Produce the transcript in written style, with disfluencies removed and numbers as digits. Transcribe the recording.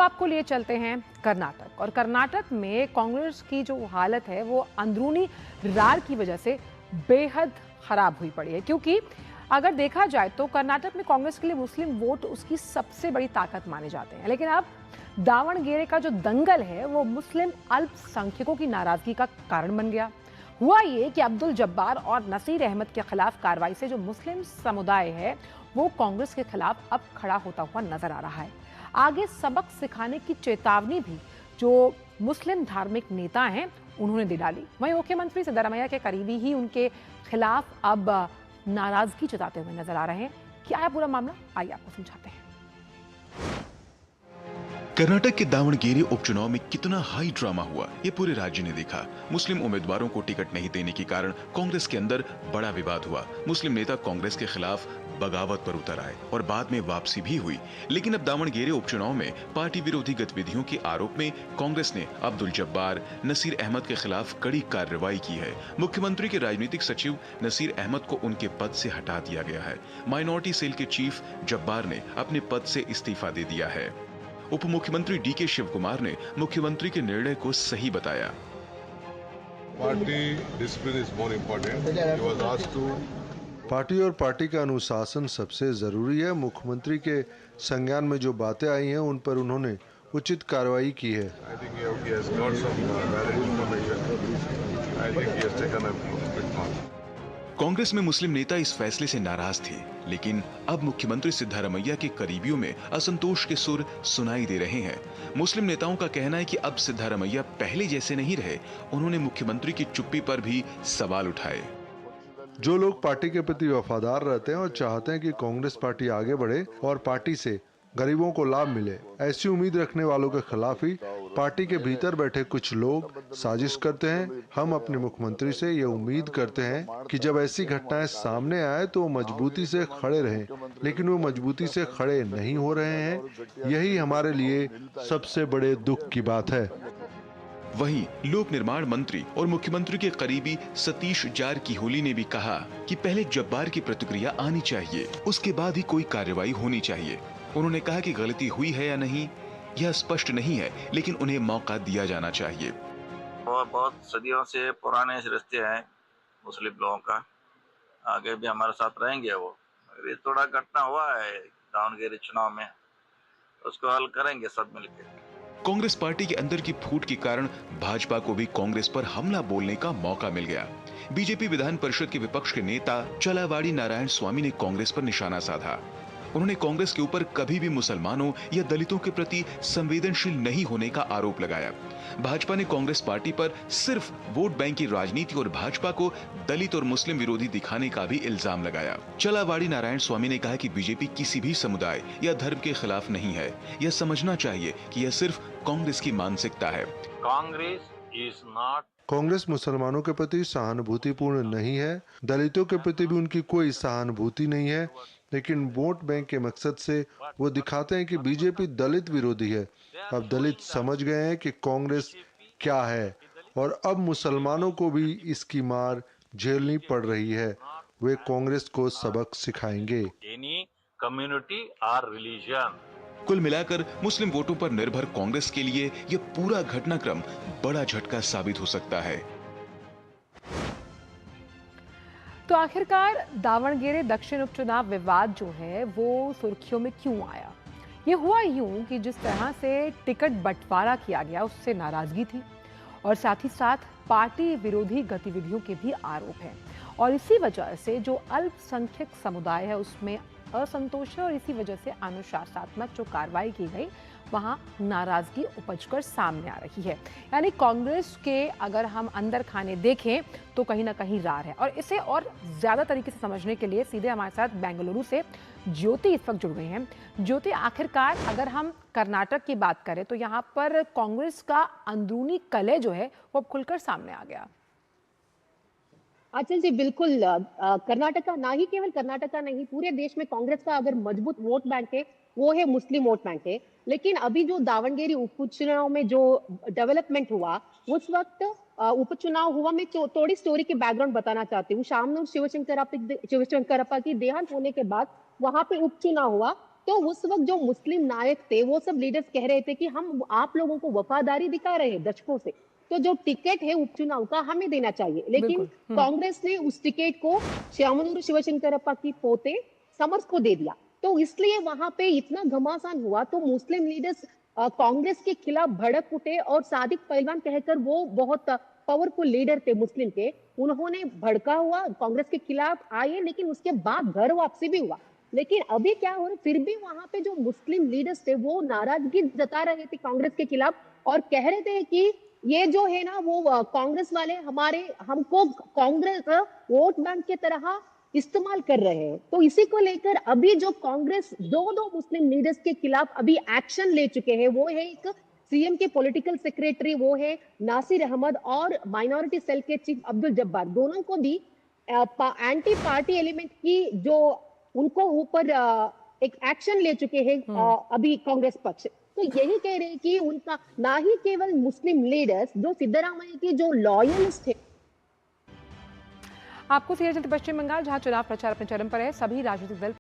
आपको लिए चलते हैं कर्नाटक। और कर्नाटक में कांग्रेस की जो हालत है वो अंदरूनी रार की वजह से बेहद खराब हुई पड़ी है, क्योंकि अगर देखा जाए तो कर्नाटक में कांग्रेस के लिए मुस्लिम वोट उसकी सबसे बड़ी ताकत माने जाते हैं। लेकिन अब दावणगेरे का जो दंगल है वो मुस्लिम अल्पसंख्यकों की नाराजगी का कारण बन गया। हुआ ये कि अब्दुल जब्बार और नसीर अहमद के खिलाफ कार्रवाई से जो मुस्लिम समुदाय है वो कांग्रेस के खिलाफ अब खड़ा होता हुआ नजर आ रहा है। आगे सबक सिखाने की चेतावनी भी जो मुस्लिम धार्मिक नेता हैं उन्होंने दे डाली। वहीं मुख्यमंत्री सिद्धारमैया के करीबी ही उनके खिलाफ अब नाराजगी जताते हुए नजर आ रहे हैं। क्या है पूरा मामला, आइए आपको समझाते हैं। कर्नाटक के दावणगेरे उपचुनाव में कितना हाई ड्रामा हुआ ये पूरे राज्य ने देखा। मुस्लिम उम्मीदवारों को टिकट नहीं देने के कारण कांग्रेस के अंदर बड़ा विवाद हुआ। मुस्लिम नेता कांग्रेस के खिलाफ बगावत पर उतर आए और बाद में वापसी भी हुई। लेकिन अब दावणगेरे उपचुनाव में पार्टी विरोधी गतिविधियों के आरोप में कांग्रेस ने अब्दुल जब्बार, नसीर अहमद के खिलाफ कड़ी कार्रवाई की है। मुख्यमंत्री के राजनीतिक सचिव नसीर अहमद को उनके पद से हटा दिया गया है। माइनॉरिटी सेल के चीफ जब्बार ने अपने पद से इस्तीफा दे दिया है। उप मुख्यमंत्री डीके शिव कुमार ने मुख्यमंत्री के निर्णय को सही बताया। पार्टी और पार्टी का अनुशासन सबसे जरूरी है। मुख्यमंत्री के संज्ञान में जो बातें आई हैं उन पर उन्होंने उचित कार्रवाई की है। कांग्रेस में मुस्लिम नेता इस फैसले से नाराज थे, लेकिन अब मुख्यमंत्री सिद्धारमैया के करीबियों में असंतोष के सुर सुनाई दे रहे हैं। मुस्लिम नेताओं का कहना है कि अब सिद्धारमैया पहले जैसे नहीं रहे। उन्होंने मुख्यमंत्री की चुप्पी पर भी सवाल उठाए। जो लोग पार्टी के प्रति वफादार रहते हैं और चाहते हैं कि कांग्रेस पार्टी आगे बढ़े और पार्टी से गरीबों को लाभ मिले, ऐसी उम्मीद रखने वालों के खिलाफ ही पार्टी के भीतर बैठे कुछ लोग साजिश करते हैं। हम अपने मुख्यमंत्री से ये उम्मीद करते हैं कि जब ऐसी घटनाएं सामने आए तो वो मजबूती से खड़े रहें, लेकिन वो मजबूती से खड़े नहीं हो रहे हैं। यही हमारे लिए सबसे बड़े दुख की बात है। वहीं लोक निर्माण मंत्री और मुख्यमंत्री के करीबी सतीश जारकिहोली ने भी कहा कि पहले जब्बार की प्रतिक्रिया आनी चाहिए, उसके बाद ही कोई कार्रवाई होनी चाहिए। उन्होंने कहा कि गलती हुई है या नहीं यह स्पष्ट नहीं है, लेकिन उन्हें मौका दिया जाना चाहिए। और बहुत सदियों से पुराने रिश्ते हैं मुस्लिम लोगों का, आगे भी हमारे साथ रहेंगे। वो ये थोड़ा घटना हुआ है दावणगेरे चुनाव में, उसको हल करेंगे सब मिलकर। कांग्रेस पार्टी के अंदर की फूट के कारण भाजपा को भी कांग्रेस पर हमला बोलने का मौका मिल गया। बीजेपी विधान परिषद के विपक्ष के नेता चलावाड़ी नारायण स्वामी ने कांग्रेस पर निशाना साधा। उन्होंने कांग्रेस के ऊपर कभी भी मुसलमानों या दलितों के प्रति संवेदनशील नहीं होने का आरोप लगाया। भाजपा ने कांग्रेस पार्टी पर सिर्फ वोट बैंक की राजनीति और भाजपा को दलित और मुस्लिम विरोधी दिखाने का भी इल्जाम लगाया। चलावाड़ी नारायण स्वामी ने कहा कि बीजेपी किसी भी समुदाय या धर्म के खिलाफ नहीं है। यह समझना चाहिए कि यह सिर्फ कांग्रेस की मानसिकता है। कांग्रेस मुसलमानों के प्रति सहानुभूतिपूर्ण नहीं है, दलितों के प्रति भी उनकी कोई सहानुभूति नहीं है, लेकिन वोट बैंक के मकसद से वो दिखाते हैं कि बीजेपी दलित विरोधी है। अब दलित समझ गए हैं कि कांग्रेस क्या है और अब मुसलमानों को भी इसकी मार झेलनी पड़ रही है। वे कांग्रेस को सबक सिखाएंगे। कुल मिलाकर मुस्लिम वोटों पर निर्भर कांग्रेस के लिए यह पूरा घटनाक्रम बड़ा झटका साबित हो सकता है। तो आखिरकार दावणगेरे दक्षिण उपचुनाव विवाद जो है वो सुर्खियों में क्यों आया? ये हुआ यूं कि जिस तरह से टिकट बंटवारा किया गया उससे नाराजगी थी और साथ ही साथ पार्टी विरोधी गतिविधियों के भी आरोप हैं। और इसी वजह से जो अल्पसंख्यक समुदाय है उसमें असंतोष है और इसी वजह से अनुशासनात्मक जो कार्रवाई की गई वहां नाराजगी उपजकर सामने आ रही है। यानी कांग्रेस के अगर हम अंदर खाने देखें तो कहीं ना कहीं रार है। और इसे और ज्यादा तरीके से समझने के लिए सीधे हमारे साथ बेंगलुरु से ज्योति इस वक्त जुड़ गई हैं। ज्योति, आखिरकार अगर हम कर्नाटक की बात करें तो यहाँ पर कांग्रेस का अंदरूनी कलह जो है वो अब खुलकर सामने आ गया। आचल जी बिल्कुल, कर्नाटका ना ही केवल कर्नाटका नहीं, पूरे देश में कांग्रेस का अगर मजबूत वोट बैंक है वो है मुस्लिम वोट बैंक है। लेकिन अभी जो दावणगेरे उपचुनाव में जो डेवलपमेंट हुआ उस वक्त उपचुनाव हुआ, मैं थोड़ी स्टोरी के बैकग्राउंड बताना चाहती हूँ। शामनूर शिवशंकरप्पा की देहांत होने के बाद वहां पे उपचुनाव हुआ तो उस वक्त जो मुस्लिम नायक थे वो सब लीडर्स कह रहे थे कि हम आप लोगों को वफादारी दिखा रहे हैं दशकों से, तो जो टिकट है उपचुनाव का हमें देना चाहिए। लेकिन बिल्कुल। कांग्रेस ने उस टिकट को श्यामनूर शिवशंकरप्पा की पोते समर्थ को दे दिया, तो इसलिए वहां पे इतना घमासान हुआ। तो मुस्लिम लीडर्स कांग्रेस के खिलाफ भड़क उठे और सादिक पहलवान कहकर, वो बहुत पावरफुल लीडर थे मुस्लिम के, उन्होंने भड़का हुआ कांग्रेस के खिलाफ आए, लेकिन उसके बाद घर वापसी भी हुआ। लेकिन अभी क्या हो रहा है, फिर भी वहां पे जो मुस्लिम लीडर्स थे वो नाराजगी जता रहे थे कांग्रेस के खिलाफ और कह रहे थे कि ये जो है ना वो कांग्रेस वाले हमको कांग्रेस वोट बैंक की तरह इस्तेमाल कर रहे हैं। तो इसी को लेकर अभी जो कांग्रेस दो मुस्लिम लीडर्स के खिलाफ अभी एक्शन ले चुके हैं, वो है एक सीएम के पॉलिटिकल सेक्रेटरी, वो है नासिर अहमद, और माइनॉरिटी सेल के चीफ अब्दुल जब्बार, दोनों को भी एंटी पार्टी एलिमेंट की जो उनको ऊपर एक एक्शन ले चुके हैं अभी कांग्रेस पक्ष। तो यही कह रहे हैं कि उनका ना ही केवल मुस्लिम लीडर्स जो सिद्धरामैया के जो लॉयलिस्ट थे। आपको सीधे चलते पश्चिम बंगाल, जहां चुनाव प्रचार अपने चरम पर है, सभी राजनीतिक दल